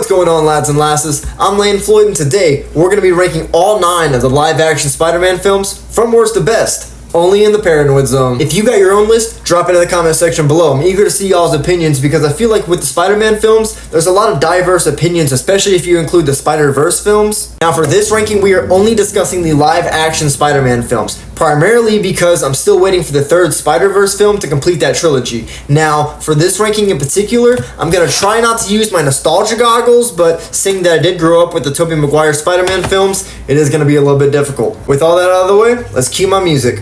What's going on, lads and lasses? I'm Lane Floyd, and today we're going to be ranking all 9 of the live-action Spider-Man films from worst to best, only in the Paranoid Zone. If you got your own list, drop it in the comment section below. I'm eager to see y'all's opinions because I feel like with the Spider-Man films, there's a lot of diverse opinions, especially if you include the Spider-Verse films. Now for this ranking, we are only discussing the live-action Spider-Man films, primarily because I'm still waiting for the third Spider-Verse film to complete that trilogy. Now, for this ranking in particular, I'm going to try not to use my nostalgia goggles, but seeing that I did grow up with the Tobey Maguire Spider-Man films, it is going to be a little bit difficult. With all that out of the way, let's cue my music.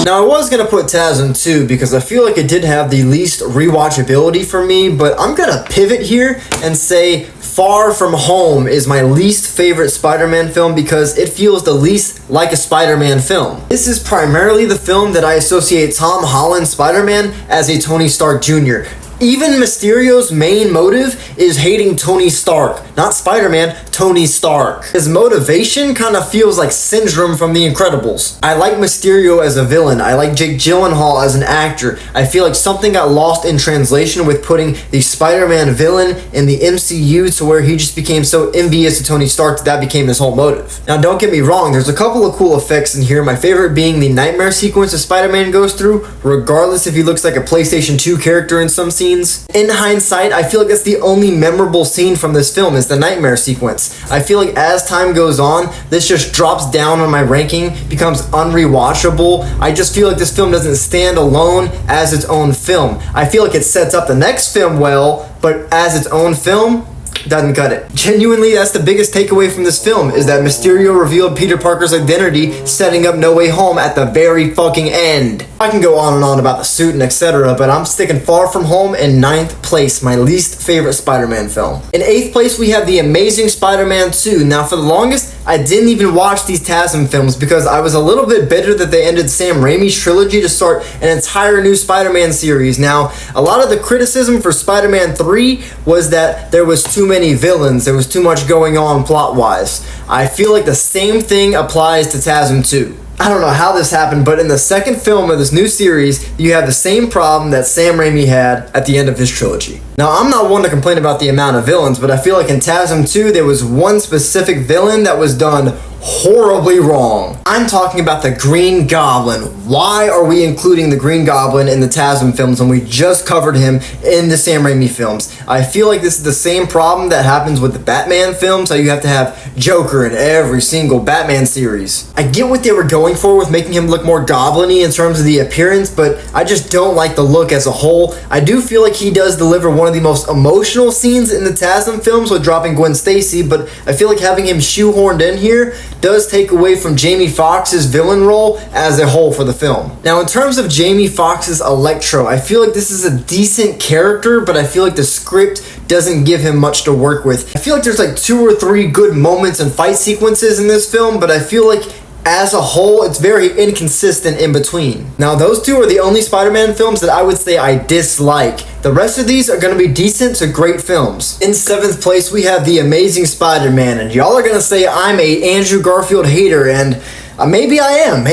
Now, I was going to put TASM 2 because I feel like it did have the least rewatchability for me, but I'm going to pivot here and say Far From Home is my least favorite Spider-Man film because it feels the least like a Spider-Man film. This is primarily the film that I associate Tom Holland's Spider-Man as a Tony Stark Jr. Even Mysterio's main motive is hating Tony Stark, not Spider-Man, Tony Stark. His motivation kind of feels like Syndrome from The Incredibles. I like Mysterio as a villain. I like Jake Gyllenhaal as an actor. I feel like something got lost in translation with putting the Spider-Man villain in the MCU to where he just became so envious of Tony Stark that became his whole motive. Now, don't get me wrong, there's a couple of cool effects in here. My favorite being the nightmare sequence that Spider-Man goes through, regardless if he looks like a PlayStation 2 character in some scenes. In hindsight, I feel like that's the only memorable scene from this film is the nightmare sequence. I feel like as time goes on, this just drops down on my ranking, becomes unrewatchable. I just feel like this film doesn't stand alone as its own film. I feel like it sets up the next film well, but as its own film, doesn't cut it. Genuinely, that's the biggest takeaway from this film, is that Mysterio revealed Peter Parker's identity, setting up No Way Home at the very fucking end. I can go on and on about the suit and etc., but I'm sticking Far From Home in 9th place, my least favorite Spider-Man film. In 8th place, we have The Amazing Spider-Man 2. Now, for the longest, I didn't even watch these TASM films because I was a little bit bitter that they ended Sam Raimi's trilogy to start an entire new Spider-Man series. Now, a lot of the criticism for Spider-Man 3 was that there was too many villains, there was too much going on plot-wise. I feel like the same thing applies to TASM 2. I don't know how this happened, but in the second film of this new series, you have the same problem that Sam Raimi had at the end of his trilogy. Now, I'm not one to complain about the amount of villains, but I feel like in TASM 2, there was one specific villain that was done horribly wrong. I'm talking about the Green Goblin. Why are we including the Green Goblin in the TASM films when we just covered him in the Sam Raimi films? I feel like this is the same problem that happens with the Batman films, how you have to have Joker in every single Batman series. I get what they were going for with making him look more goblin-y in terms of the appearance, but I just don't like the look as a whole. I do feel like he does deliver one of the most emotional scenes in the TASM films with dropping Gwen Stacy, but I feel like having him shoehorned in here does take away from Jamie Foxx's villain role as a whole for the film. Now, in terms of Jamie Foxx's Electro, I feel like this is a decent character, but I feel like the script doesn't give him much to work with. I feel like there's like 2 or 3 good moments and fight sequences in this film, but I feel like as a whole, it's very inconsistent in between. Now, those 2 are the only Spider-Man films that I would say I dislike. The rest of these are going to be decent to great films. In 7th place, we have The Amazing Spider-Man, and y'all are going to say I'm a Andrew Garfield hater, and maybe I am.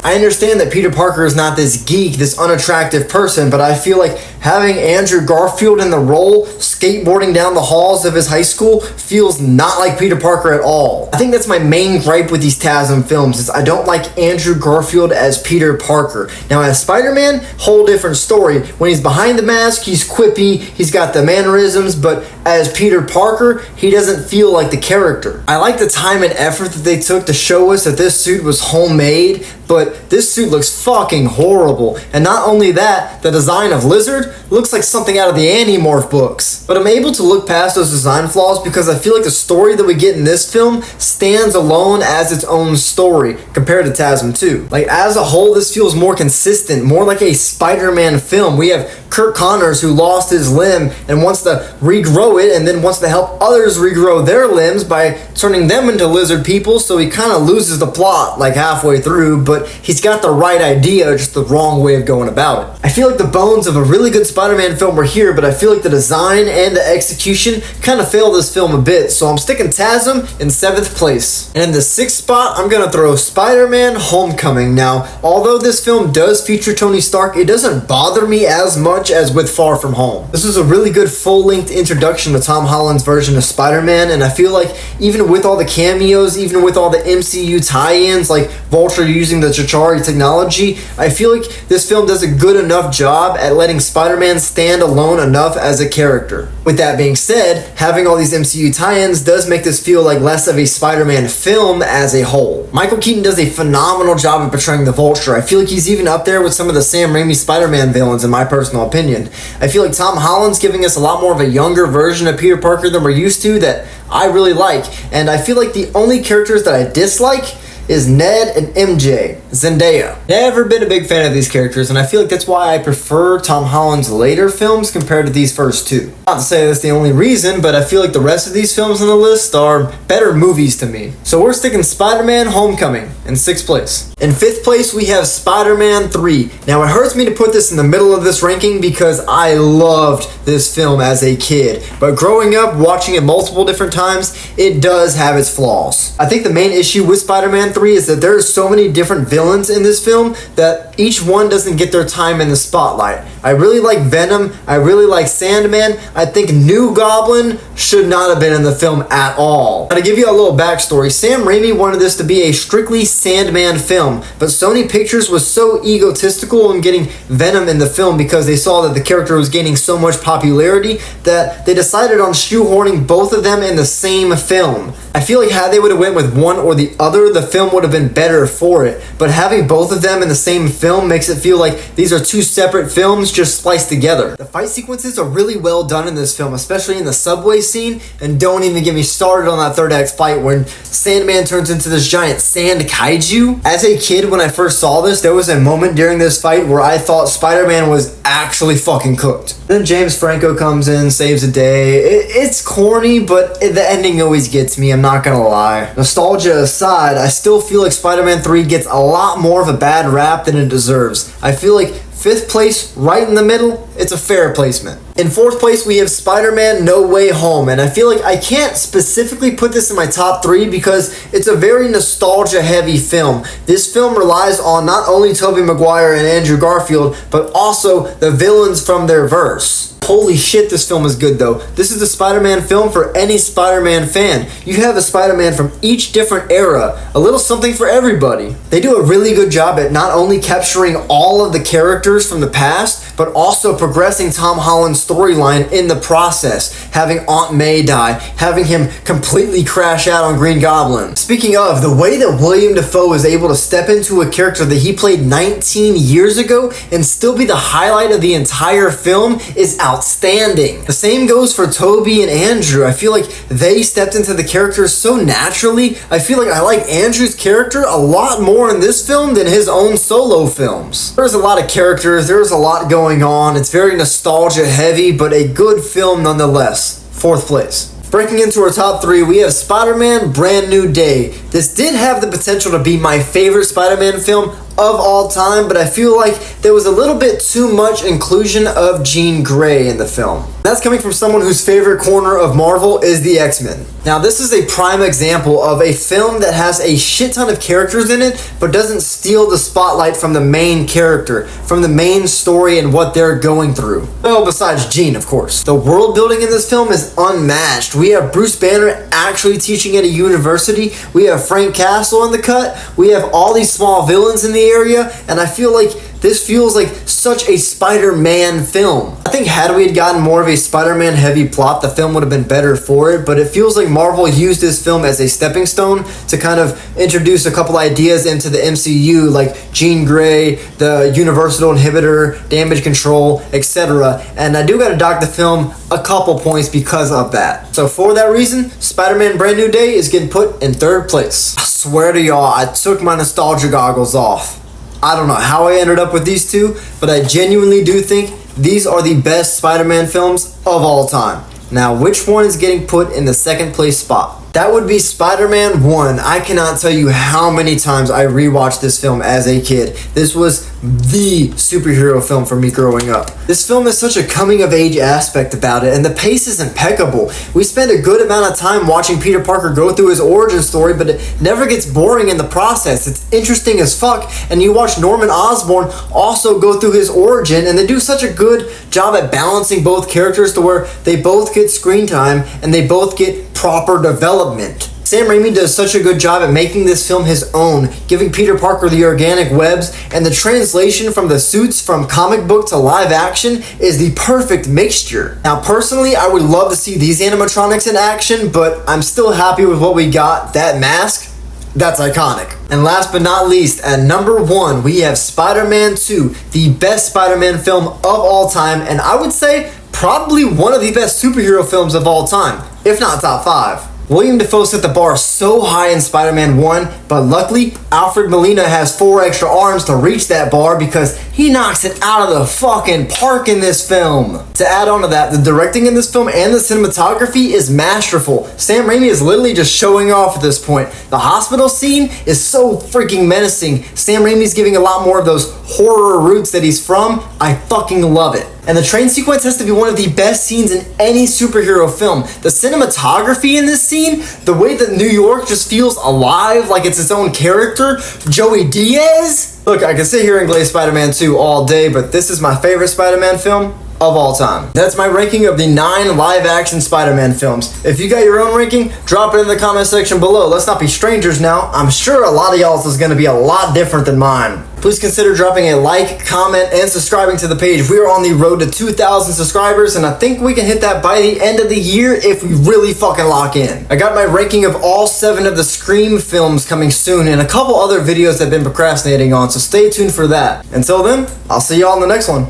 I understand that Peter Parker is not this geek, this unattractive person, but I feel like having Andrew Garfield in the role, skateboarding down the halls of his high school, feels not like Peter Parker at all. I think that's my main gripe with these TASM films, is I don't like Andrew Garfield as Peter Parker. Now, as Spider-Man, whole different story. When he's behind the mask, he's quippy, he's got the mannerisms, but as Peter Parker, he doesn't feel like the character. I like the time and effort that they took to show us that this suit was homemade, but this suit looks fucking horrible. And not only that, the design of Lizard looks like something out of the Animorph books. But I'm able to look past those design flaws because I feel like the story that we get in this film stands alone as its own story compared to TASM 2. Like, as a whole, this feels more consistent, more like a Spider-Man film. We have Kirk Connors who lost his limb and wants to regrow it and then wants to help others regrow their limbs by turning them into lizard people, so he kind of loses the plot like halfway through, but he's got the right idea, just the wrong way of going about it. I feel like the bones of a really good Spider-Man film were here, but I feel like the design and the execution kind of failed this film a bit, so I'm sticking TASM in 7th place. And in the 6th spot, I'm gonna throw Spider-Man Homecoming. Now, although this film does feature Tony Stark, it doesn't bother me as much as with Far From Home. This is a really good full-length introduction to Tom Holland's version of Spider-Man, and I feel like even with all the cameos, even with all the MCU tie-ins, like Vulture using the Chitauri technology, I feel like this film does a good enough job at letting Spider-Man stand alone enough as a character. With that being said, having all these MCU tie-ins does make this feel like less of a Spider-Man film as a whole. Michael Keaton does a phenomenal job of portraying the Vulture. I feel like he's even up there with some of the Sam Raimi Spider-Man villains in my personal opinion. I feel like Tom Holland's giving us a lot more of a younger version of Peter Parker than we're used to that I really like, and I feel like the only characters that I dislike is Ned and MJ. Zendaya. Never been a big fan of these characters, and I feel like that's why I prefer Tom Holland's later films compared to these first two. Not to say that's the only reason, but I feel like the rest of these films on the list are better movies to me. So we're sticking Spider-Man Homecoming in 6th place. In 5th place, we have Spider-Man 3. Now, it hurts me to put this in the middle of this ranking because I loved this film as a kid, but growing up, watching it multiple different times, it does have its flaws. I think the main issue with Spider-Man 3 is that there's so many different villains in this film that each one doesn't get their time in the spotlight. I really like Venom, I really like Sandman, I think New Goblin should not have been in the film at all. Now, to give you a little backstory, Sam Raimi wanted this to be a strictly Sandman film, but Sony Pictures was so egotistical in getting Venom in the film because they saw that the character was gaining so much popularity that they decided on shoehorning both of them in the same film. I feel like had they would have went with one or the other, the film would have been better for it, but having both of them in the same film makes it feel like these are two separate films just spliced together. The fight sequences are really well done in this film, especially in the subway scene, and don't even get me started on that third act fight when Sandman turns into this giant sand kaiju. As a kid, when I first saw this, there was a moment during this fight where I thought Spider-Man was actually fucking cooked. Then James Franco comes in, saves the day. It's corny, but the ending always gets me, I'm not gonna lie. Nostalgia aside, I still feel like Spider-Man 3 gets a lot more of a bad rap than it deserves. I feel like 5th place, right in the middle, it's a fair placement. In 4th place, we have Spider-Man No Way Home, and I feel like I can't specifically put this in my top 3 because it's a very nostalgia-heavy film. This film relies on not only Tobey Maguire and Andrew Garfield, but also the villains from their verse. Holy shit, this film is good though. This is the Spider-Man film for any Spider-Man fan. You have a Spider-Man from each different era, a little something for everybody. They do a really good job at not only capturing all of the characters from the past, but also progressing Tom Holland's storyline in the process. Having Aunt May die, having him completely crash out on Green Goblin. Speaking of, the way that William Dafoe is able to step into a character that he played 19 years ago and still be the highlight of the entire film is outstanding. The same goes for Toby and Andrew. I feel like they stepped into the characters so naturally. I feel like I like Andrew's character a lot more in this film than his own solo films. There's a lot of characters, there's a lot going on, it's very nostalgia heavy, but a good film nonetheless. 4th place. Breaking into our top 3, we have Spider-Man Brand New Day. This did have the potential to be my favorite Spider-Man film of all time, but I feel like there was a little bit too much inclusion of Jean Grey in the film. That's coming from someone whose favorite corner of Marvel is the X-Men. Now, this is a prime example of a film that has a shit ton of characters in it, but doesn't steal the spotlight from the main character, from the main story and what they're going through. Well, besides Jean, of course. The world building in this film is unmatched. We have Bruce Banner actually teaching at a university. We have Frank Castle in the cut. We have all these small villains in the area, and I feel like this feels like such a Spider-Man film. I think had we had gotten more of a Spider-Man heavy plot, the film would have been better for it, but it feels like Marvel used this film as a stepping stone to kind of introduce a couple ideas into the MCU, like Jean Grey, the Universal Inhibitor, Damage Control, etc. And I do gotta dock the film a couple points because of that. So for that reason, Spider-Man Brand New Day is getting put in 3rd place. I swear to y'all, I took my nostalgia goggles off. I don't know how I ended up with these two, but I genuinely do think these are the best Spider-Man films of all time. Now, which one is getting put in the second place spot? That would be Spider-Man 1. I cannot tell you how many times I rewatched this film as a kid. This was the superhero film for me growing up. This film has such a coming-of-age aspect about it, and the pace is impeccable. We spend a good amount of time watching Peter Parker go through his origin story, but it never gets boring in the process. It's interesting as fuck, and you watch Norman Osborn also go through his origin, and they do such a good job at balancing both characters to where they both get screen time, and they both get proper development. Sam Raimi does such a good job at making this film his own, giving Peter Parker the organic webs, and the translation from the suits from comic book to live action is the perfect mixture. Now, personally, I would love to see these animatronics in action, but I'm still happy with what we got. That mask, that's iconic. And last but not least, at number 1, we have Spider-Man 2, the best Spider-Man film of all time, and I would say probably one of the best superhero films of all time, if not top 5. William Dafoe set the bar so high in Spider-Man 1, but luckily, Alfred Molina has 4 extra arms to reach that bar because he knocks it out of the fucking park in this film. To add on to that, the directing in this film and the cinematography is masterful. Sam Raimi is literally just showing off at this point. The hospital scene is so freaking menacing. Sam Raimi's giving a lot more of those horror roots that he's from. I fucking love it. And the train sequence has to be one of the best scenes in any superhero film. The cinematography in this scene, the way that New York just feels alive, like it's its own character. Joey Diaz? Look, I could sit here and glaze Spider-Man 2 all day, but this is my favorite Spider-Man film of all time. That's my ranking of the 9 live-action Spider-Man films. If you got your own ranking, drop it in the comment section below. Let's not be strangers now. I'm sure a lot of y'all's is going to be a lot different than mine. Please consider dropping a like, comment, and subscribing to the page. We are on the road to 2,000 subscribers, and I think we can hit that by the end of the year if we really fucking lock in. I got my ranking of all 7 of the Scream films coming soon, and a couple other videos I've been procrastinating on, so stay tuned for that. Until then, I'll see y'all in the next one.